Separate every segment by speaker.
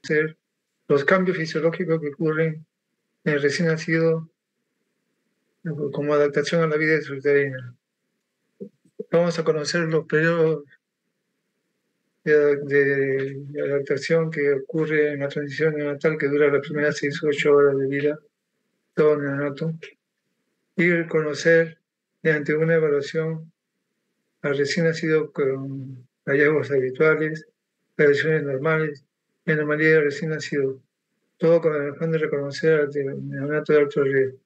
Speaker 1: reconocer los cambios fisiológicos que ocurren en el recién nacido como adaptación a la vida extrauterina. Vamos a conocer los periodos de adaptación que ocurre en la transición neonatal, que dura las primeras 6 o 8 horas de vida, todo neonato, y conocer mediante una evaluación al recién nacido con hallazgos habituales, variaciones normales, anomalía del recién nacido, todo con el afán de reconocer al neonato de alto riesgo.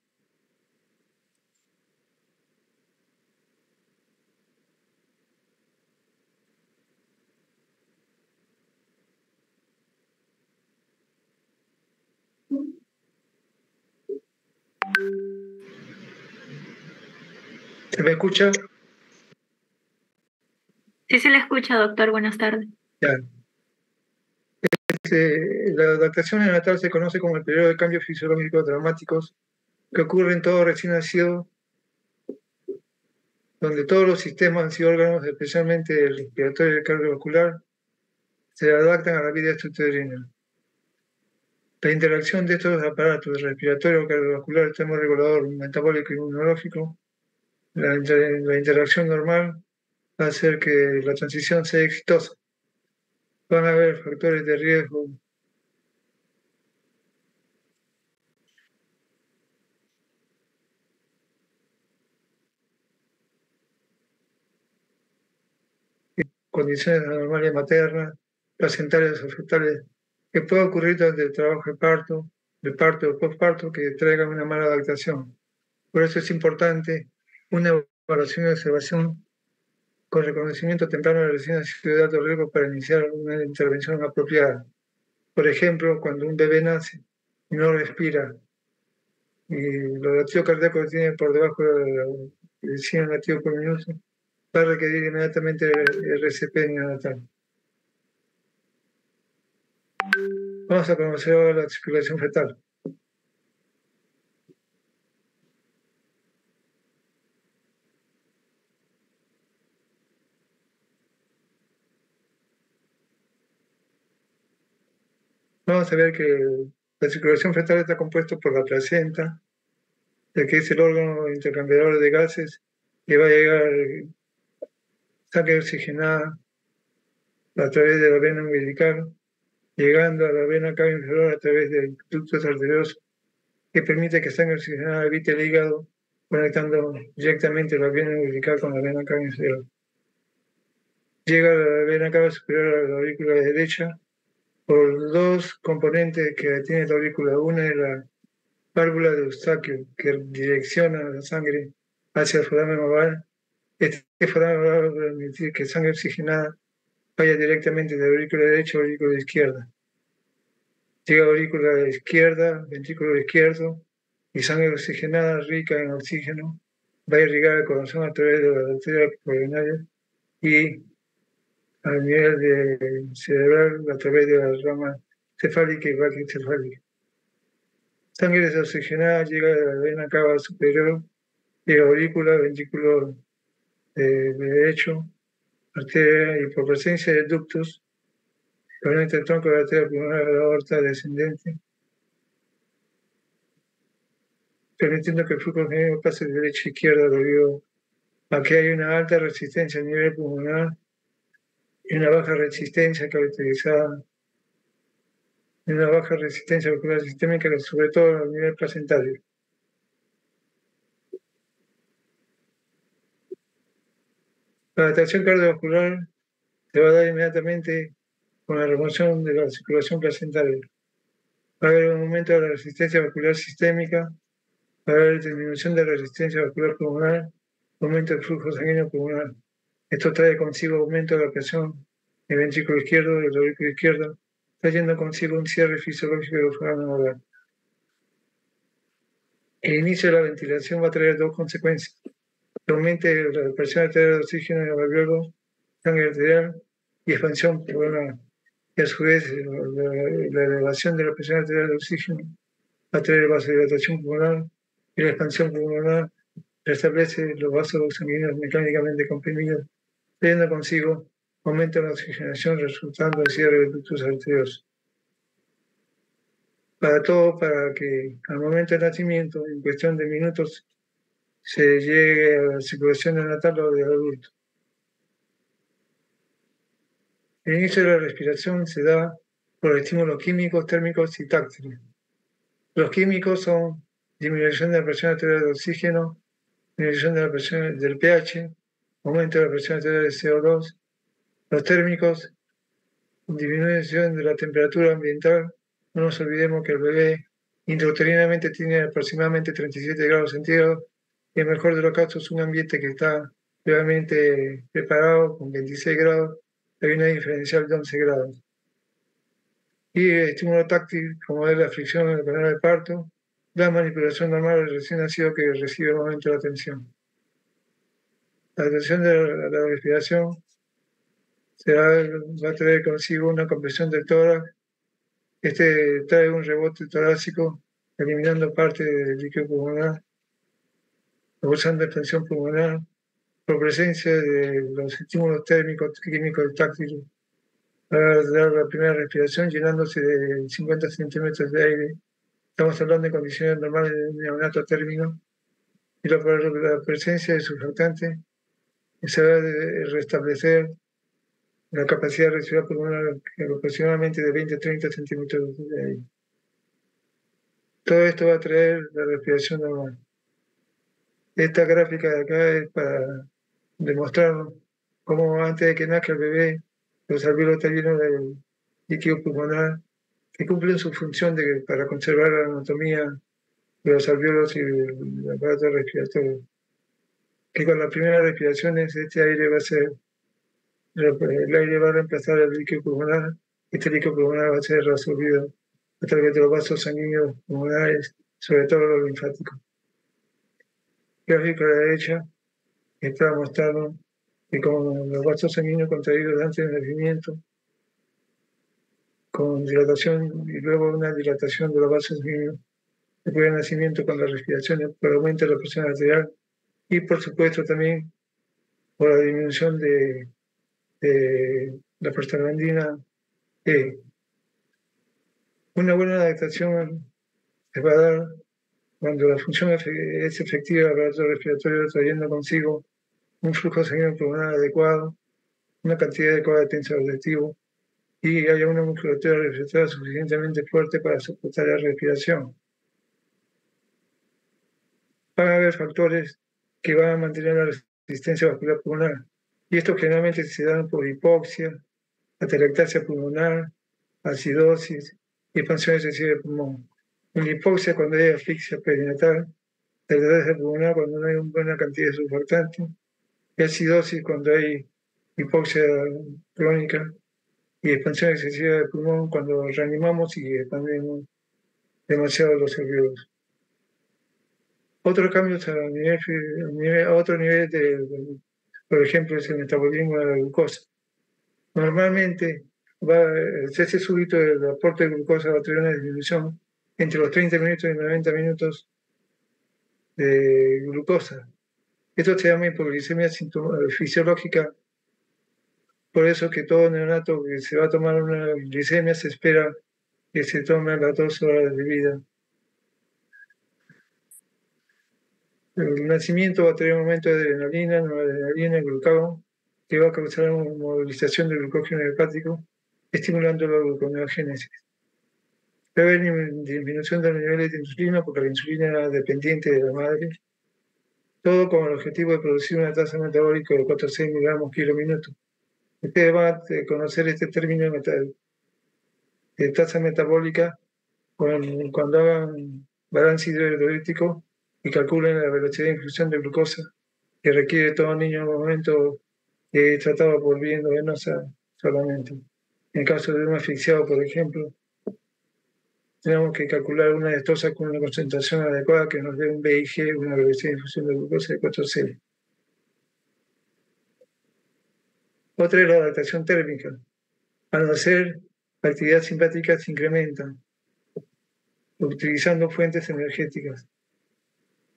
Speaker 1: ¿Se me escucha?
Speaker 2: Sí se le escucha, doctor. Buenas tardes.
Speaker 1: Ya. La adaptación neonatal se conoce como el periodo de cambios fisiológicos dramáticos que ocurre en todo recién nacido, donde todos los sistemas y órganos, especialmente el respiratorio y el cardiovascular, se adaptan a la vida extrauterina. La interacción de estos aparatos, respiratorio, cardiovascular, termorregulador, metabólico y inmunológico, la interacción normal va a hacer que la transición sea exitosa. Van a haber factores de riesgo condiciones anormales maternas, placentarias o fetales, que puede ocurrir durante el trabajo de parto o postparto, que traigan una mala adaptación. Por eso es importante una evaluación y observación con reconocimiento temprano de recién nacido de alto riesgo para iniciar una intervención apropiada. Por ejemplo, cuando un bebé nace y no respira y los latidos cardíacos tienen por debajo del 100 latidos por minuto, va a requerir inmediatamente RCP neonatal. Vamos a conocer ahora la circulación fetal. Vamos a ver que la circulación fetal está compuesta por la placenta, ya que es el órgano intercambiador de gases que va a llegar sangre oxigenada a través de la vena umbilical, llegando a la vena cava inferior a través de ductos arteriosos, que permite que sangre oxigenada evite el hígado, conectando directamente la vena umbilical con la vena cava inferior. Llega a la vena cava superior a la aurícula derecha por dos componentes que tiene la aurícula. Una es la válvula de Eustaquio, que direcciona la sangre hacia el foramen oval. Este foramen oval va a permitir que sangre oxigenada vaya directamente de la aurícula derecha a la aurícula izquierda. Llega a la aurícula izquierda, ventrículo izquierdo, y sangre oxigenada rica en oxígeno va a irrigar el corazón a través de la arteria coronaria y a nivel cerebral a través de la rama cefálica y braquicefálica. Sangre desoxigenada llega a la vena cava superior, llega a aurícula, ventrículo derecho, arteria, y por presencia de ductos, conecta el tronco de la arteria pulmonar a la aorta descendente, permitiendo que el flujo sanguíneo pase de derecha a izquierda debido a que hay una alta resistencia a nivel pulmonar y una baja resistencia caracterizada y una baja resistencia vascular sistémica, sobre todo a nivel placentario. La adaptación cardiovascular se va a dar inmediatamente con la remoción de la circulación placentaria. Va a haber un aumento de la resistencia vascular sistémica, va a haber disminución de la resistencia vascular pulmonar, aumento del flujo sanguíneo pulmonar. Esto trae consigo aumento de la presión del ventrículo izquierdo, del aurículo izquierdo, trayendo consigo un cierre fisiológico del foramen oval. El inicio de la ventilación va a traer dos consecuencias: que aumente la presión arterial de oxígeno en el alveolo, sangre arterial y expansión pulmonar. Y a su vez, la elevación de la presión arterial de oxígeno va a traer vasodilatación pulmonar, y la expansión pulmonar restablece los vasos sanguíneos mecánicamente comprimidos, trayendo consigo aumento de la oxigenación, resultando en cierre de ductos arteriosos. para todo, para que al momento del nacimiento, en cuestión de minutos, se llegue a la circulación neonatal o del adulto. El inicio de la respiración se da por estímulos químicos, térmicos y táctiles. Los químicos son disminución de la presión arterial de oxígeno, disminución de la presión del pH, aumento de la presión arterial de CO2. Los térmicos, disminución de la temperatura ambiental. No nos olvidemos que el bebé intrauterinamente tiene aproximadamente 37 grados centígrados y en el mejor de los casos un ambiente que está realmente preparado con 26 grados, hay una diferencial de 11 grados. Y el estímulo táctil, como es la fricción en el canal de parto, la manipulación normal del recién nacido que recibe el momento de la atención. La atención de la respiración va a traer consigo una compresión del tórax. Este trae un rebote torácico, eliminando parte del líquido pulmonar, causando expansión pulmonar, por presencia de los estímulos térmicos, químicos y táctiles. Para dar la primera respiración llenándose de 50 centímetros de aire. Estamos hablando de condiciones normales de un neonato término. Y la presencia de surfactante se va a restablecer la capacidad de respirar pulmonar aproximadamente de 20-30 centímetros de aire. Todo esto va a traer la respiración normal. Esta gráfica de acá es para demostrarnos cómo antes de que nazca el bebé, los alvéolos están llenos de líquido pulmonar que cumplen su función para conservar la anatomía de los alvéolos y el aparato respiratorio. Que con las primeras respiraciones este aire el aire va a reemplazar el líquido pulmonar. Este líquido pulmonar va a ser reabsorbido a través de los vasos sanguíneos pulmonares, sobre todo los linfáticos. Gráfico a la derecha está mostrando que con los vasos sanguíneos contraídos antes del nacimiento, con dilatación y luego una dilatación de los vasos sanguíneos después del nacimiento con la respiración por aumento de la presión arterial y por supuesto también por la disminución de la prostaglandina E. Una buena adaptación se va a dar cuando la función es efectiva del aparato respiratorio, trayendo consigo un flujo sanguíneo pulmonar adecuado, una cantidad adecuada de tensor objetivo y haya una musculatura respiratoria suficientemente fuerte para soportar la respiración. Van a haber factores que van a mantener la resistencia vascular pulmonar y estos generalmente se dan por hipoxia, atelectasia pulmonar, acidosis y expansión excesiva del pulmón. En la hipoxia cuando hay asfixia perinatal, atelectasia pulmonar cuando no hay una buena cantidad de surfactante, y acidosis cuando hay hipoxia crónica y expansión excesiva del pulmón cuando reanimamos y expandimos demasiado los alvéolos. Otros cambios a otro nivel, por ejemplo, es el metabolismo de la glucosa. Normalmente el cese súbito del aporte de glucosa va a tener una disminución entre los 30 minutos y 90 minutos de glucosa. Esto se llama hipoglicemia fisiológica. Por eso que todo neonato que se va a tomar una glicemia se espera que se tome a las 2 horas de vida. El nacimiento va a tener un aumento de adrenalina, noradrenalina, glucagón, que va a causar una movilización del glucógeno hepático, estimulando la gluconeogénesis. Va a haber disminución de los niveles de insulina, porque la insulina es dependiente de la madre. Todo con el objetivo de producir una tasa metabólica de 4 a 6 miligramos kilo minuto. Ustedes van a conocer este término de tasa metabólica cuando hagan balance hidroelectrólico y calculen la velocidad de infusión de glucosa que requiere todo niño en un momento tratado por vía endovenosa solamente. En caso de un asfixiado, por ejemplo, tenemos que calcular una estosa con una concentración adecuada que nos dé un VIG, una velocidad de infusión de glucosa de 4C. Otra es la adaptación térmica. Al nacer, la actividad simpática se incrementa utilizando fuentes energéticas.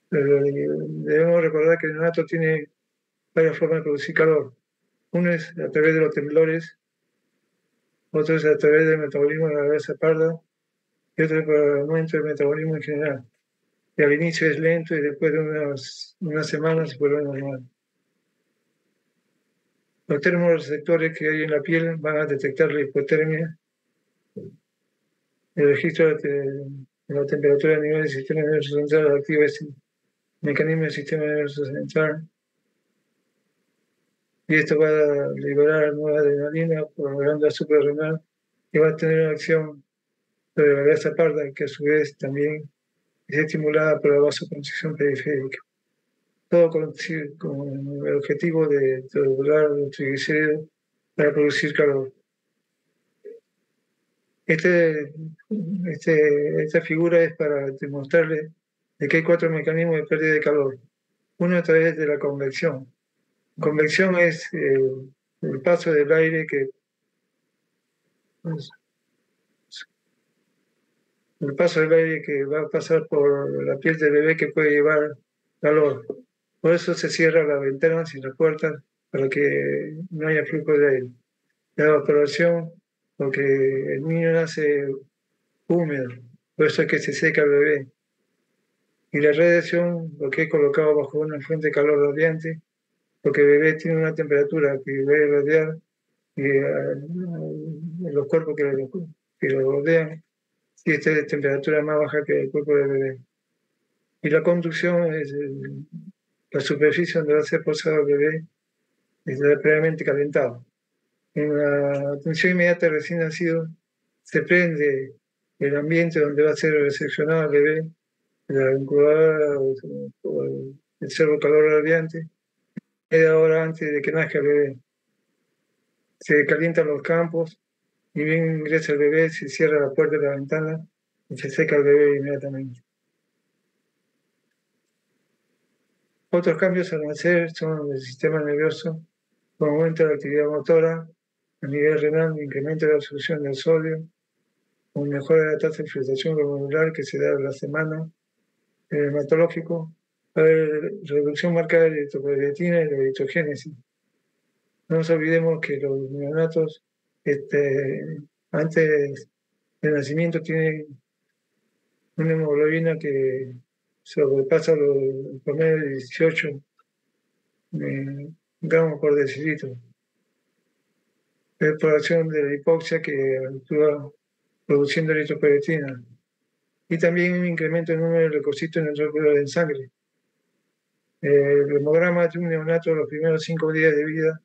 Speaker 1: Debemos recordar que el neonato tiene varias formas de producir calor. Uno es a través de los temblores, otro es a través del metabolismo de la grasa parda y otro para el aumento del metabolismo en general. Y al inicio es lento y después de unas semanas se vuelve normal. Los termorreceptores que hay en la piel van a detectar la hipotermia, el registro de la temperatura a nivel del sistema nervioso central activa ese mecanismo del sistema nervioso central, y esto va a liberar nueva adrenalina por la glándula suprarrenal y va a tener una acción sobre la grasa parda, que a su vez también es estimulada por la vasoconstricción periférica. Todo con el objetivo de regular los triglicéridos para producir calor. Esta figura es para demostrarle de que hay 4 mecanismos de pérdida de calor. Uno a través de la convección. Convección es el paso del aire que va a pasar por la piel del bebé, que puede llevar calor. Por eso se cierran las ventanas y las puertas para que no haya flujo de aire. La evaporación, porque el niño nace húmedo, por eso es que se seca el bebé. Y la radiación, lo que he colocado bajo una fuente de calor radiante, porque el bebé tiene una temperatura que debe rodear, y los cuerpos que lo rodean, si esta es de temperatura más baja que el cuerpo del bebé. Y la conducción es la superficie donde va a ser posado el bebé, está previamente calentado. En la atención inmediata recién nacido, se prende el ambiente donde va a ser recepcionado el bebé, la incubadora o el servo calor radiante, media hora antes de que nazca el bebé. Se calientan los campos, y bien ingresa el bebé, se cierra la puerta de la ventana y se seca el bebé inmediatamente. Otros cambios al nacer son el sistema nervioso, con aumento de la actividad motora, a nivel renal, incremento de la absorción del sodio, con mejora de la tasa de filtración glomerular que se da a la semana. En el hematológico, va a haber reducción marcada de la eritropoyetina y la eritrogénesis. No nos olvidemos que los neonatos, antes del nacimiento, tienen una hemoglobina que sobrepasa el promedio de 18 gramos por decilitro. Es por acción de la hipoxia que actúa produciendo eritropoyetina. Y también un incremento en el número de leucocitos en el neutrófilos en sangre. El hemograma de un neonato los primeros 5 días de vida,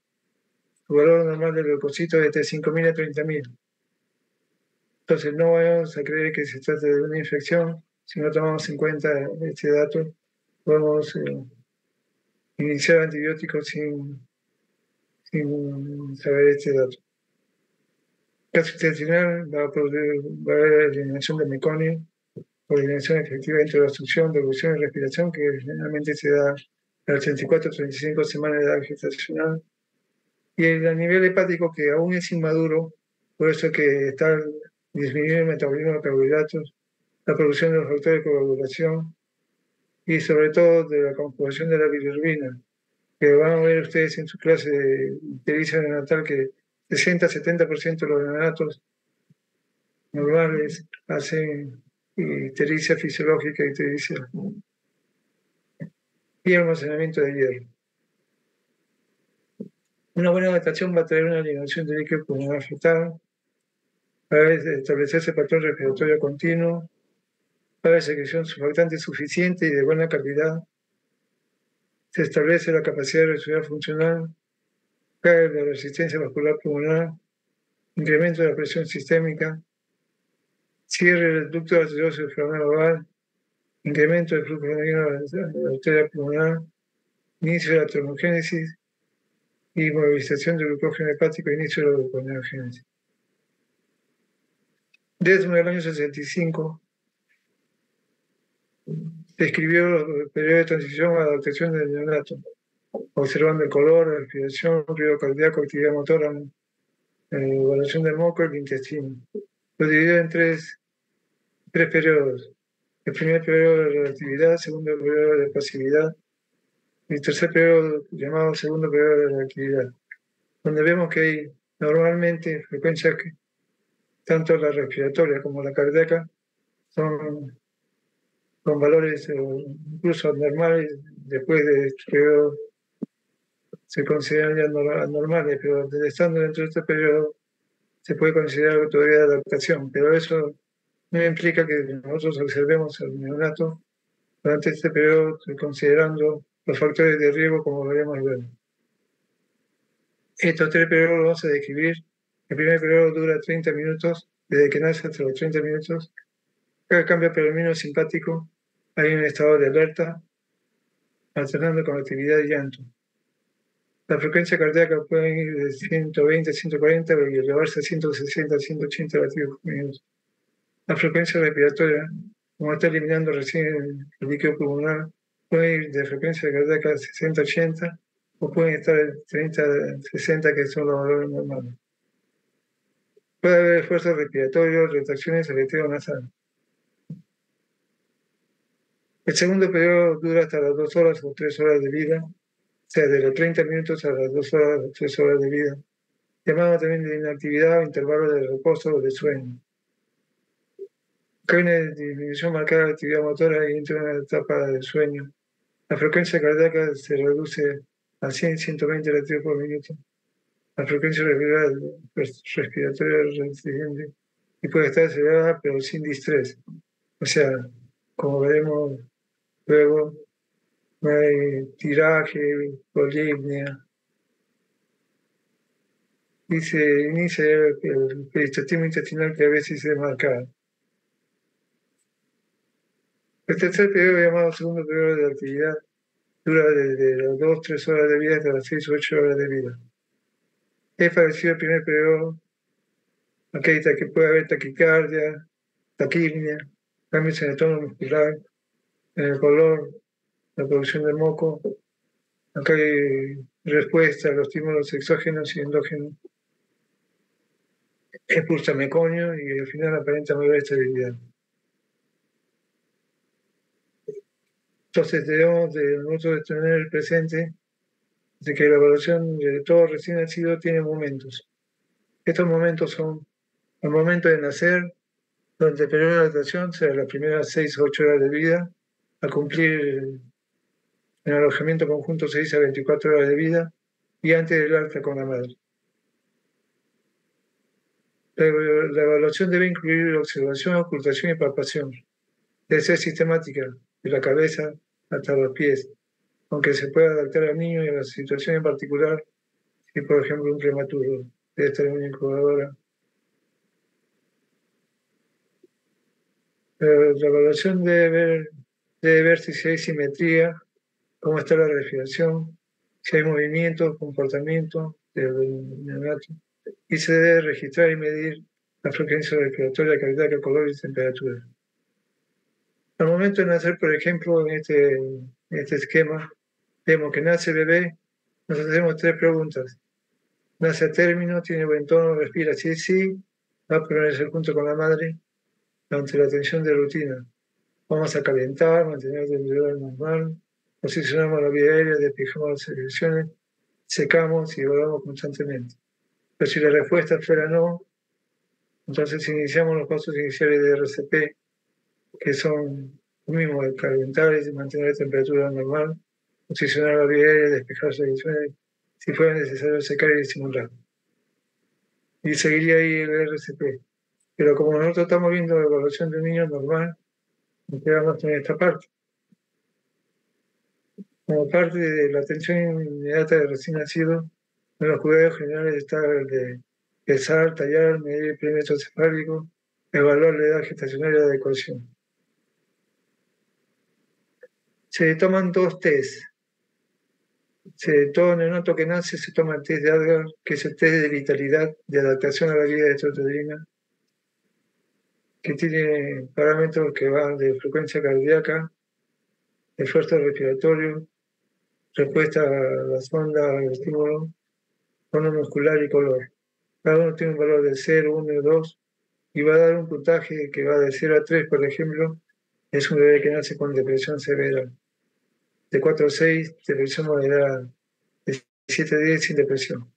Speaker 1: su valor normal de leucocitos es de 5.000 a 30.000. Entonces no vamos a creer que se trata de una infección. Si no tomamos en cuenta este dato, podemos iniciar antibióticos sin saber este dato. Gastrointestinal va a haber eliminación de meconio, coordinación efectiva entre la obstrucción, devolución y respiración, que generalmente se da a las 34-35 semanas de edad gestacional. Y a nivel hepático, que aún es inmaduro, por eso que está disminuyendo el metabolismo de carbohidratos, la producción de los factores de coagulación y sobre todo de la composición de la bilirrubina, que van a ver ustedes en su clase de ictericia neonatal que 60-70% de los neonatos normales hacen ictericia fisiológica, ictericia y almacenamiento de hierro. Una buena adaptación va a traer una eliminación de líquido pulmonar fetal, va a establecerse patrón respiratorio continuo, va a haber secreción surfactante suficiente y de buena calidad, se establece la capacidad de respirar funcional, cae la resistencia vascular pulmonar, incremento de la presión sistémica, cierre del ducto arterioso inflamable, incremento del flujo sanguíneo a la arteria pulmonar, inicio de la termogénesis y movilización del glucógeno hepático, inicio de la gluconeogénesis. Desde el año 65 describió el periodo de transición a la adaptación del neonato, observando el color, la respiración, ruido cardíaco, actividad motora, evaluación del moco y el intestino. Lo dividió en tres periodos. El primer periodo de reactividad, segundo periodo de pasividad y el tercer periodo llamado segundo periodo de reactividad, donde vemos que hay normalmente frecuencias que tanto la respiratoria como la cardíaca son con valores incluso normales, después de este periodo se consideran ya normales, pero desde estando dentro de este periodo se puede considerar todavía adaptación, pero eso no implica que nosotros observemos al neonato durante este periodo considerando los factores de riesgo como veremos luego. Estos 3 periodos los vamos a describir. El primer periodo dura 30 minutos, desde que nace hasta los 30 minutos. Cada cambio predomino simpático, hay un estado de alerta, alternando con actividad y llanto. La frecuencia cardíaca puede ir de 120 a 140 y elevarse a 160 a 180 latidos por minuto. La frecuencia respiratoria, como está eliminando recién el líquido pulmonar, puede ir de frecuencia cardíaca a 60 a 80 o pueden estar en 30 a 60, que son los valores normales. Puede haber esfuerzos respiratorios, retracciones aleteo nasal. El segundo periodo dura hasta las 2 horas o 3 horas de vida, o sea, de los 30 minutos a las 2 horas o 3 horas de vida, llamado también de inactividad o intervalo de reposo o de sueño. Acá hay una disminución marcada de actividad motora y entra en una etapa de sueño. La frecuencia cardíaca se reduce a 100-120 latidos por minuto. La frecuencia respiratoria resistente y puede estar acelerada pero sin distrés. O sea, como veremos luego, no hay tiraje, polipnia, y se inicia el peristaltismo intestinal que a veces es marcado. El tercer periodo, llamado segundo periodo de actividad, dura desde las 2-3 horas de vida hasta las 6-8 horas de vida. Es parecido al primer periodo, aquí que puede haber taquicardia, taquipnia, cambios en el tono muscular, en el color, la producción de moco. Acá hay respuesta a los estímulos exógenos y endógenos. Expulsa meconio y al final aparenta mayor estabilidad. Entonces debemos de nosotros tener presente de que la evaluación de todo recién nacido tiene momentos. Estos momentos son el momento de nacer, donde el periodo de adaptación será las primeras 6 o 8 horas de vida, a cumplir en alojamiento conjunto 6 a 24 horas de vida y antes del alta con la madre. La evaluación debe incluir observación, ocultación y palpación. Debe ser sistemática, de la cabeza hasta los pies, aunque se pueda adaptar al niño y a la situación en particular, si por ejemplo un prematuro debe estar en una incubadora. La evaluación debe ver si hay simetría, cómo está la respiración, si hay movimiento, comportamiento del neonato, y se debe registrar y medir la frecuencia respiratoria, cardíaca, color y temperatura. Al momento de nacer, por ejemplo, en este esquema, vemos que nace el bebé, nos hacemos 3 preguntas. Nace a término, tiene buen tono, respira, sí, va a ponerse junto con la madre ante la tensión de rutina. Vamos a calentar, mantener la temperatura normal, posicionamos la vía aérea, despejamos las secreciones, secamos y evaluamos constantemente. Pero si la respuesta fuera no, entonces iniciamos los pasos iniciales de RCP, que son lo mismo, de calentar y mantener la temperatura normal, posicionar la vía aérea, despejar secreciones, si fuera necesario secar y disimular. Y seguiría ahí el RCP. Pero como nosotros estamos viendo la evaluación de un niño normal, nos quedamos en esta parte. Como parte de la atención inmediata del recién nacido, en los cuidados generales está el de pesar, tallar, medir el perímetro cefálico, evaluar la edad gestacional de adecuación. Se toman 2 test. Todo neonato que nace se toma el test de Adgar, que es el test de vitalidad, de adaptación a la vida extraterrena, que tiene parámetros que van de frecuencia cardíaca, esfuerzo respiratorio, respuesta a la sonda, al estímulo, tono muscular y color. Cada uno tiene un valor de 0, 1 y 2 y va a dar un puntaje que va de 0 a 3, por ejemplo. Es un bebé que nace con depresión severa. De 4 a 6, depresión moderada. De 7 a 10, sin depresión.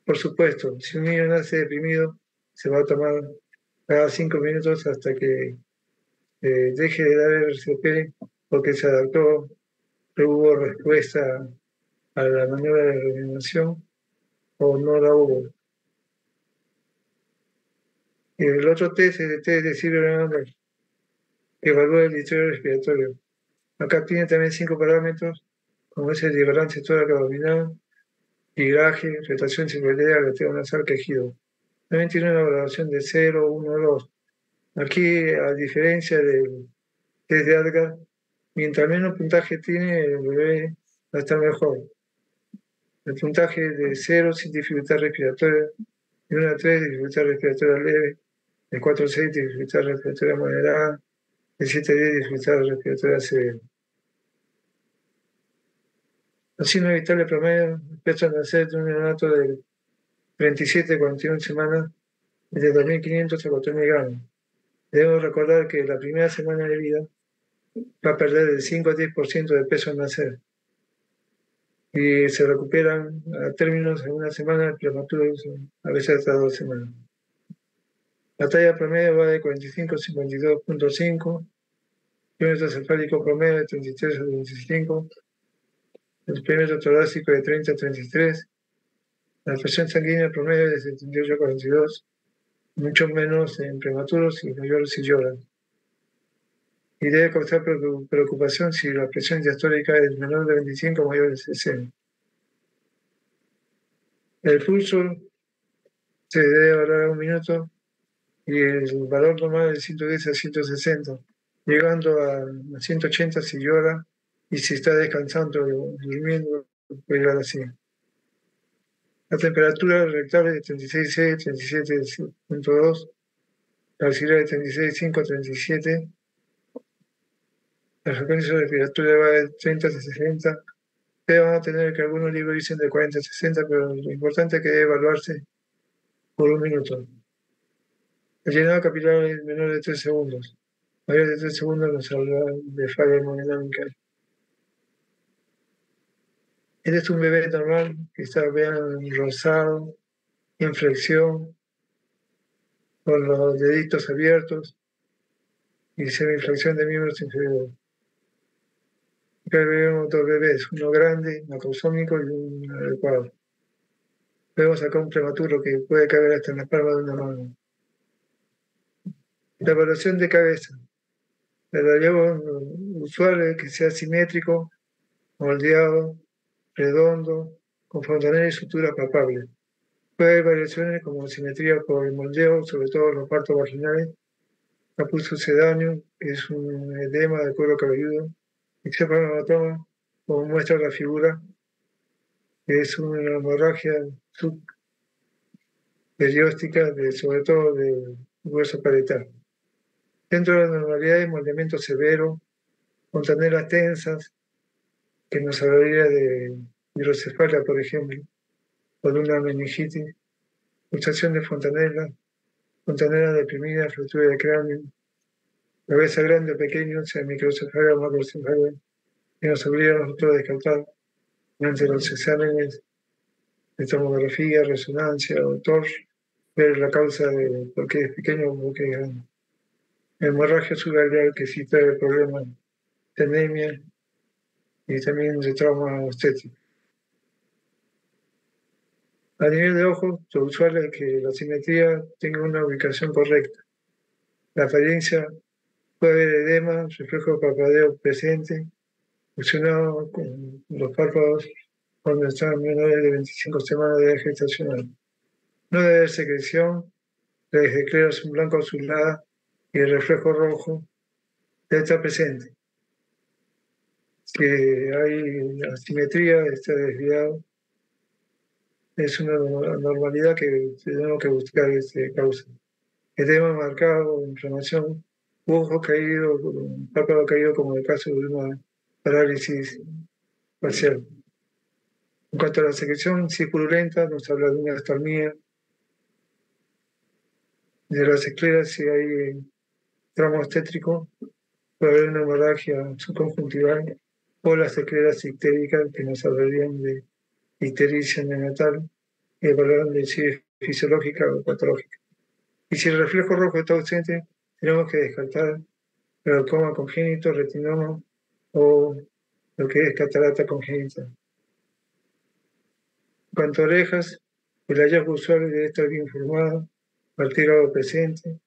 Speaker 1: Por supuesto, si un niño nace deprimido, se va a tomar cada 5 minutos hasta que deje de dar RCP porque se adaptó, hubo respuesta a la maniobra de reanimación o no la hubo. Y el otro test es el test de Zimmerman, que evalúa el distrito respiratorio. Acá tiene también 5 parámetros, como es el de balance tórax abdominal, ligaje, rotación circularia, gateo nasal, quejido. También tiene una valoración de 0, 1, 2. Aquí, a diferencia del test de Adgar, mientras menos puntaje tiene, el bebé va a estar mejor. El puntaje de 0 sin dificultad respiratoria, de 1 a 3 dificultad respiratoria leve, de 4 a 6 dificultad respiratoria moderada, de 7 a 10 dificultad respiratoria severa. Los signos vitales promedio, peso al nacer de un neonato de 37 a 41 semanas, de 2.500 a 4.000 gramos. Debemos recordar que la primera semana de vida va a perder del 5 a 10% de peso al nacer y se recuperan a términos de una semana prematuros, a veces hasta 2 semanas. La talla promedio va de 45 a 52.5, perímetro cefálico promedio de 33 a 35, el perímetro torácico de 30 a 33, la presión sanguínea promedio de 78 a 42, mucho menos en prematuros y mayor si lloran. Y debe causar preocupación si la presión diastólica es menor de 25 o mayor de 60. El pulso se debe evaluar a 1 minuto y el valor normal es 110 a 160, llegando a 180 si llora y si está descansando o durmiendo, puede llegar así. La temperatura rectal es de 36,6, 37.2, la auxiliar de 36,5 a 37, la frecuencia respiratoria va de 30 a 60, ustedes van a tener que algunos libros dicen de 40 a 60, pero lo importante es que debe evaluarse por 1 minuto. El llenado capilar es menor de 3 segundos. Mayor de 3 segundos nos habla de falla hemodinámica. Este es un bebé normal que está, vean, rosado, inflexión, con los deditos abiertos y semi-inflexión de miembros inferiores. Acá vemos dos bebés, uno grande, macrosómico y un adecuado. Vemos acá un prematuro que puede caber hasta en la palma de una mano. La evaluación de cabeza. El relevo usual es que sea simétrico, moldeado, redondo, con fontanela y sutura palpable. Puede haber variaciones como simetría por el moldeo, sobre todo en los partos vaginales, caput sucedáneo, que es un edema del cuero cabelludo, hexapanematoma, como muestra la figura, que es una hemorragia subperióstica, sobre todo del hueso parietal. Dentro de la normalidad hay moldeamiento severo, fontanelas tensas, que nos hablaría de hidrocefalia, por ejemplo, o de una meningitis, pulsación de fontanela deprimida, fractura de cráneo, cabeza grande o pequeño, sea microcefalia o macrocefalia, que nos obliga a nosotros a descartar mediante los exámenes de tomografía, resonancia o TORCH, ver la causa de por qué es pequeño o por qué es grande. Hemorragia subarrial, que sí trae problemas de anemia y también de trauma obstétrico. A nivel de ojos, lo usual es que la simetría tenga una ubicación correcta. La apariencia puede haber edema, reflejo de parpadeo presente, fusionado con los párpados cuando están menores de 25 semanas de edad gestacional. No debe haber secreción, la esclerosis blanco azulada y el reflejo rojo debe estar presente. Si hay asimetría, está desviado, es una normalidad que tenemos que buscar causa. Edema marcado, inflamación, ojo caído, párpado caído, como en el caso de una parálisis parcial. En cuanto a la secreción, si es purulenta, nos habla de una astalmía. De las escleras, si hay trauma obstétrico, puede haber una hemorragia subconjuntival o las escleras ictéricas, que nos hablarían de ictericia neonatal y hablarán de si es fisiológica o patológica. Y si el reflejo rojo está ausente, tenemos que descartar glaucoma congénito, retinoma o lo que es catarata congénita. En cuanto a orejas, el hallazgo usual debe estar bien formado, partir algo presente.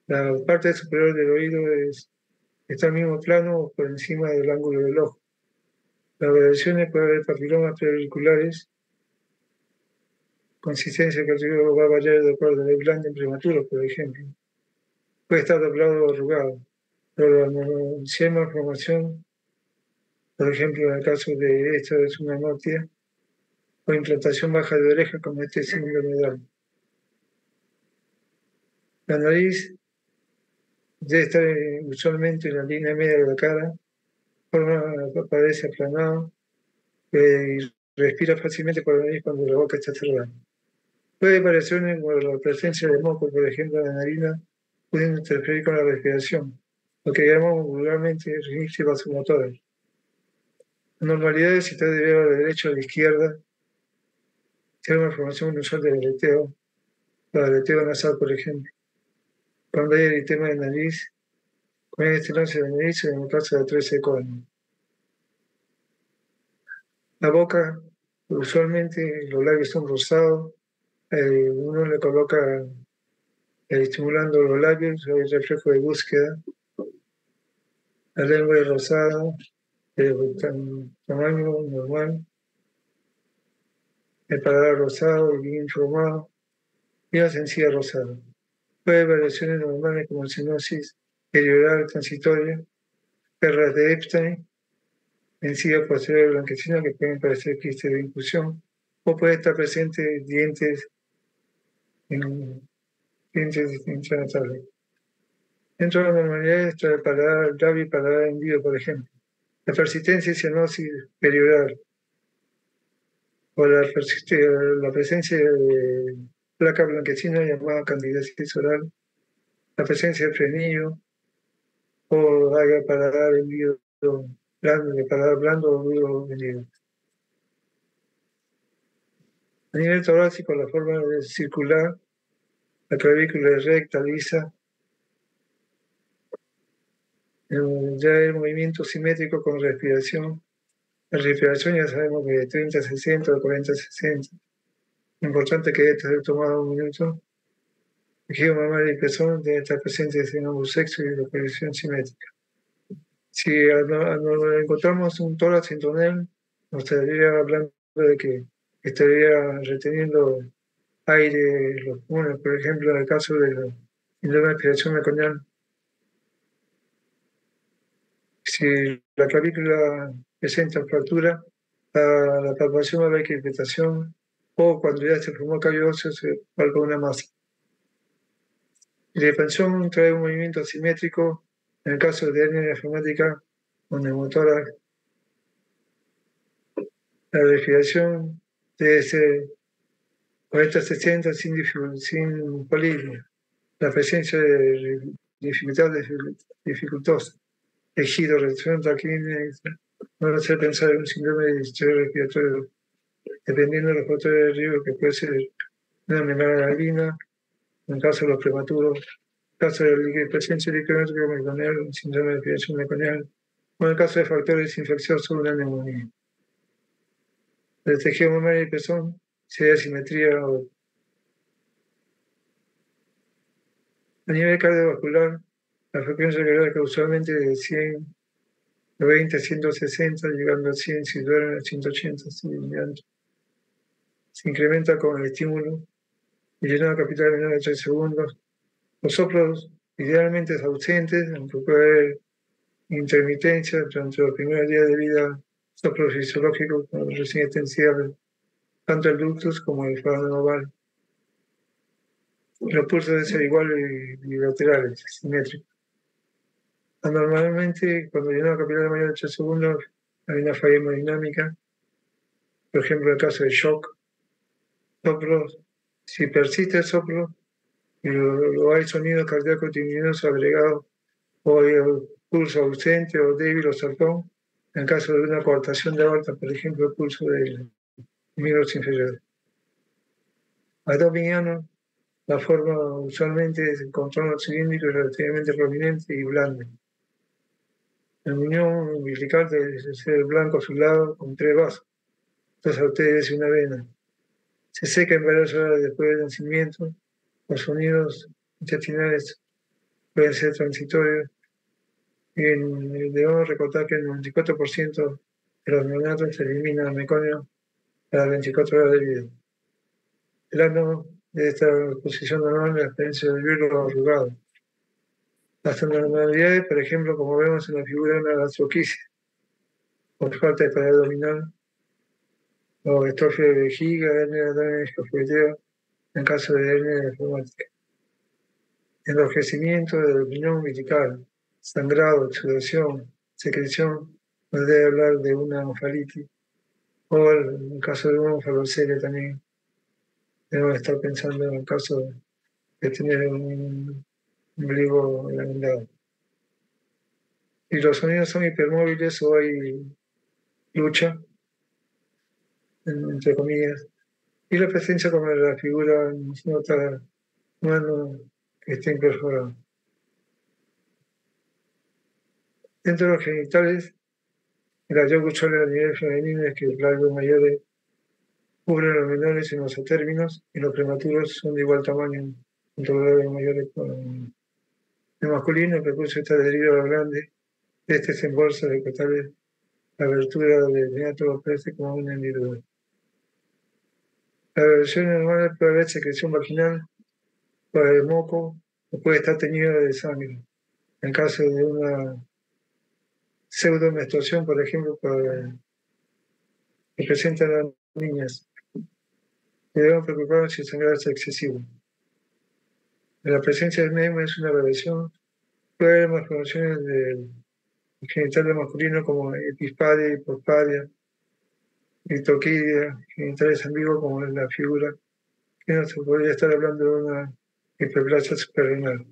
Speaker 1: La parte superior del oído está al mismo plano o por encima del ángulo del ojo. Las variaciones puede haber papilomas preauriculares, consistencia que va a variar de acuerdo al blando prematuro, por ejemplo. Puede estar doblado o arrugado, pero si hay malformación, por ejemplo, en el caso de esta es una anotia, o implantación baja de oreja como este síndrome de Down. La nariz debe estar usualmente en la línea media de la cara, parece aplanado, y respira fácilmente por la nariz cuando la boca está cerrada. Puede haber variaciones como la presencia de moco, por ejemplo, en la narina, pudiendo interferir con la respiración, lo que llamamos vulgarmente rinitis vasomotora. Anormalidades si está debido a la derecha o a la izquierda, si hay una formación inusual del aleteo, el aleteo nasal, por ejemplo. Cuando hay eritema de nariz, con estenosis de nariz, en el caso de 13 conos. La boca, usualmente los labios son rosados, uno le coloca estimulando los labios, hay reflejo de búsqueda, la lengua es rosada, tamaño normal, el paladar rosado y bien formado, y la sencilla rosada. Puede haber variaciones normales como cianosis perioral transitoria, perras de Epstein, encía posterior blanquecina que pueden parecer quistes de inclusión, o puede estar presente dientes intranatales. Dentro de la normalidad está el paladar labio y paladar hendido, por ejemplo. La persistencia y cianosis perioral o la presencia de placa blanquecina llamada candidiasis oral, la presencia de frenillo o haga paladar hendido blando, de paladar blando o duro hendido. A nivel torácico, la forma es circular, la clavícula es recta, lisa, ya el movimiento simétrico con respiración. La respiración ya sabemos que de 30 a 60 o 40 a 60. Importante que esto haya tomado un minuto. El giro mamario y pezón debe estar presentes en ambos sexos y la posición simétrica. Si encontramos un tórax sin tonel, nos estaría hablando de que estaría reteniendo aire los pulmones, por ejemplo, en el caso de la síndrome de aspiración meconial. Si la clavícula presenta fractura, la palpación va a ver que irritación, o cuando ya se formó el callo óseo se palpa una masa. La expansión trae un movimiento asimétrico en el caso de hernia diafragmática o neumotórax. La respiración debe ser 40-60 sin polidia. La presencia de dificultad dificultosa, tejido, reducción taquímia, no hacer pensar en un síndrome de distrés respiratorio, dependiendo de los factores de riesgo que puede ser una melanina, en el caso de los prematuros, en el caso de la presencia de líquido meconial, un síndrome de respiración meconial, o en el caso de factores infecciosos, una neumonía. El tejido mamario y pezón, si hay asimetría a nivel cardiovascular, la frecuencia cardíaca usualmente de 120 a 160, llegando a 100 si duerme a 180 si durmiendo. Se incrementa con el estímulo y llenado capital menor de 3 segundos. Los soplos idealmente es ausentes, aunque puede haber intermitencia durante los primeros días de vida, soplos fisiológicos con recién extensibles, tanto el ductus como el fármaco oval. Los pulsos deben ser iguales y bilaterales, simétricos. Normalmente, cuando llenado capilar mayor de 3 segundos, hay una falla hemodinámica. Por ejemplo, en el caso de shock, soplos, si persiste el soplo y lo hay sonido cardíaco timinoso agregado o hay pulso ausente o débil o saltón, en el caso de una coartación de aorta, por ejemplo, el pulso del miembros inferiores. Abdominiano, La forma usualmente es el contorno cilíndrico y relativamente prominente y blando. El muñón umbilical debe ser blanco azulado con 3 vasos, 2 arterias y una vena. Se seca en varias horas después del nacimiento. Los sonidos intestinales pueden ser transitorios. Y debemos recordar que el 94% de los neonatos se elimina el meconio a las 24 horas de vida. El ano de esta posición normal en la experiencia del virus arrugado. Las anormalidades, por ejemplo, como vemos en la figura de una gastroquisis, por falta de pared abdominal, o estrofia de vejiga, hernia de abdomen esofageo, en caso de hernia nefromática. Enrojecimiento del riñón umbilical, sangrado, exudación, secreción, no debe hablar de una onfalitis, o en el caso de una onfalocelia también debemos estar pensando en el caso de tener un ombligo agrandado. Y los sonidos son hipermóviles o hay lucha, entre comillas, y la presencia como de la figura nos nota humano que está imperforado. Dentro de los genitales, el hallazgo usual a nivel femenino es que los labios mayores cubren los menores en los términos y los prematuros son de igual tamaño entre los labios mayores con el masculino. El prepucio está adherido a la glande. Este se embolsa de costales. La abertura del neonato aparece como una hendidura. La versión normal puede haber secreción vaginal, puede haber moco o puede estar teñida de sangre. En caso de una pseudomenstruación, por ejemplo, que presentan las niñas, debemos preocuparnos si el sangrado es excesivo. La presencia del mismo es una revelación. Puede haber malformaciones del genital masculino como epispadia, hipospadia, litoquidia, genitales ambiguos como en la figura, que no se podría estar hablando de una hiperplasia suprarrenal.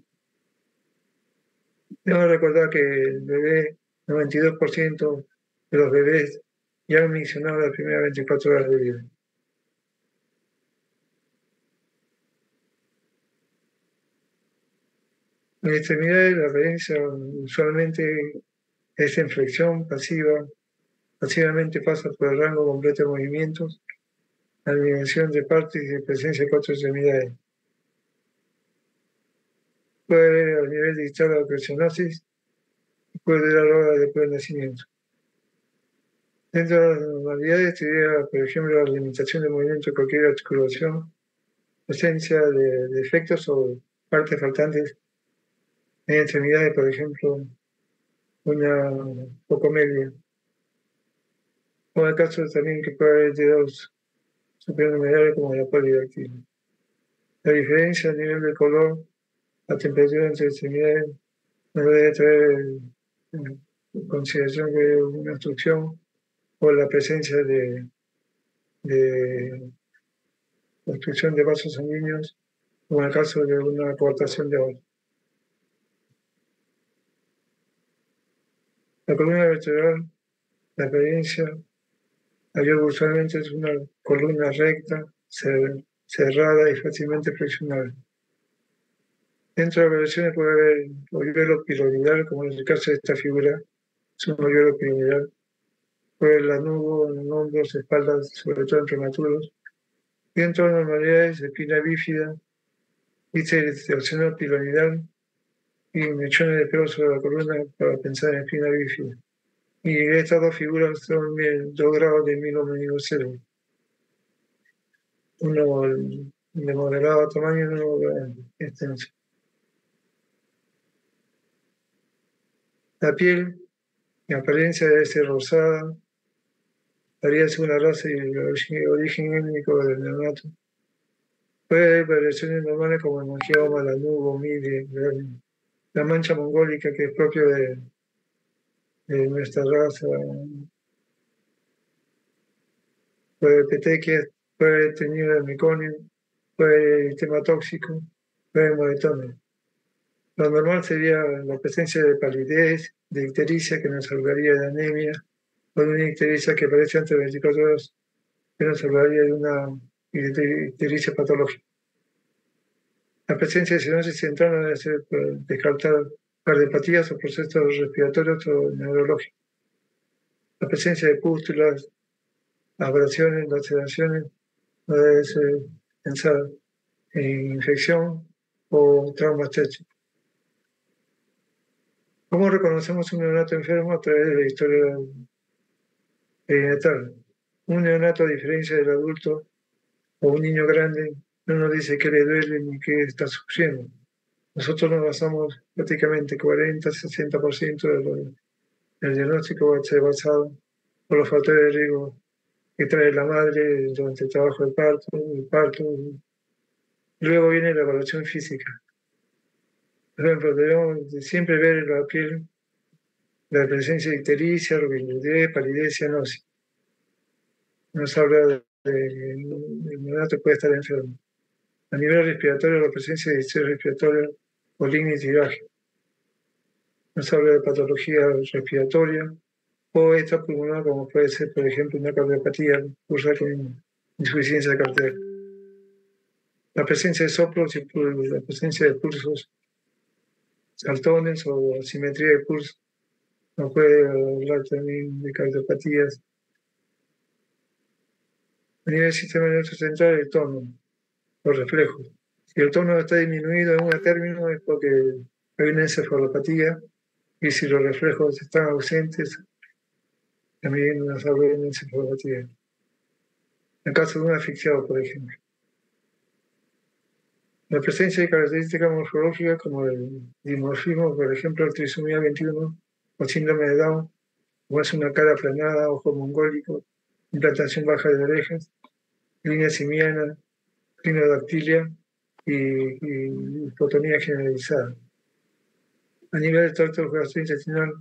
Speaker 1: Debemos recordar que el bebé, 92% de los bebés ya han mencionado las primeras 24 horas de vida. En extremidades, la apariencia usualmente es en flexión pasiva. Pasivamente pasa por el rango completo de movimientos, la alineación de partes y de presencia de 4 extremidades. Puede haber a nivel distal la osteocenosis y puede durar horas después del nacimiento. Dentro de las normalidades sería, por ejemplo, la limitación de movimiento de cualquier articulación, presencia de defectos o partes faltantes en extremidades, por ejemplo, una pocomelia. O el caso también que puede haber dedos supranumerales como la polidactilia. La diferencia a nivel de color, la temperatura entre extremidades, no debe traer en consideración que una obstrucción o la presencia de obstrucción de vasos sanguíneos, o en el caso de una coartación de oro. La columna vertebral, la apariencia, usualmente es una columna recta, cerrada y fácilmente flexionable. Dentro de las variaciones puede haber hoyuelo piramidal, como en el caso de esta figura, es un hoyuelo piramidal. Puede haber lanugo en hombros, espaldas, sobre todo en prematuros. Dentro de las normalidades, espina bífida, bíceps piramidal y mechones de pelo sobre la columna para pensar en espina bífida. Y estas dos figuras son 2 grados de milomeningocelo. Uno de moderado tamaño y uno de extenso. La piel, en apariencia debe ser rosada, varía según la raza y el origen étnico del neonato. Puede haber variaciones normales como el mangioma, la nubo, mide, la mancha mongólica que es propio de nuestra raza, puede haber petequias, puede haber teñido de meconio, puede haber tema tóxico, puede haber moretones. Lo normal sería la presencia de palidez, de ictericia que nos hablaría de anemia, o de una ictericia que aparece antes de 24 horas que nos hablaría de una ictericia patológica. La presencia de cianosis central no debe ser descartar cardiopatías o procesos respiratorios o neurológicos. La presencia de pústulas, abrasiones, laceraciones no debe ser pensada en infección o trauma estético. ¿Cómo reconocemos un neonato enfermo? A través de la historia perinatal. Un neonato, a diferencia del adulto o un niño grande, no nos dice qué le duele ni qué está sufriendo. Nosotros nos basamos prácticamente 40-60% del diagnóstico va a ser basado por los factores de riesgo que trae la madre durante el trabajo del parto, el parto. Luego viene la evaluación física. Por ejemplo, debemos siempre ver en la piel la presencia de ictericia, rugosidad, palidez, cianosis. Nos habla de que el neonato puede estar enfermo. A nivel respiratorio, la presencia de distrés respiratorio o lignit tirágeo. Nos habla de patología respiratoria o extrapulmonar, como puede ser, por ejemplo, una cardiopatía cursal con insuficiencia cardíaca. La presencia de soplos y la presencia de pulsos saltones o asimetría de pulso nos puede hablar también de cardiopatías. A nivel del sistema nervioso central, el tono, los reflejos. Si el tono está disminuido en un término es porque hay una encefalopatía, y si los reflejos están ausentes, también nos habla de una encefalopatía. En el caso de un asfixiado, por ejemplo. La presencia de características morfológicas como el dimorfismo, por ejemplo, trisomía 21 o síndrome de Down, como es una cara aplanada, ojo mongólico, implantación baja de orejas, línea simiana, clinodactilia y hipotonía generalizada. A nivel del tracto gastrointestinal,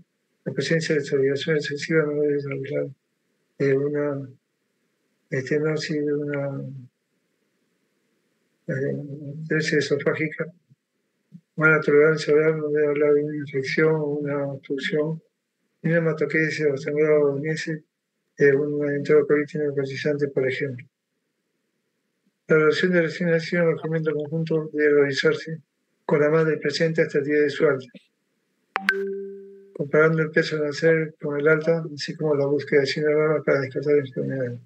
Speaker 1: la presencia de salivación excesiva no debe hablar de una estenosis, de una atresia esofágica. Mala tolerancia oral no debe hablar de una infección o una obstrucción. Y una hematoquesia o sangrado bolognese de una enterocolitis necrotizante, por ejemplo. La evaluación de recién nacido en el alojamiento conjunto debe realizarse con la madre presente hasta el día de su alta, comparando el peso al nacer con el alta, así como la búsqueda de síndrome para descartar enfermedades.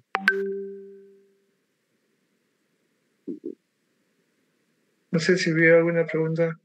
Speaker 1: No sé si hubiera alguna pregunta.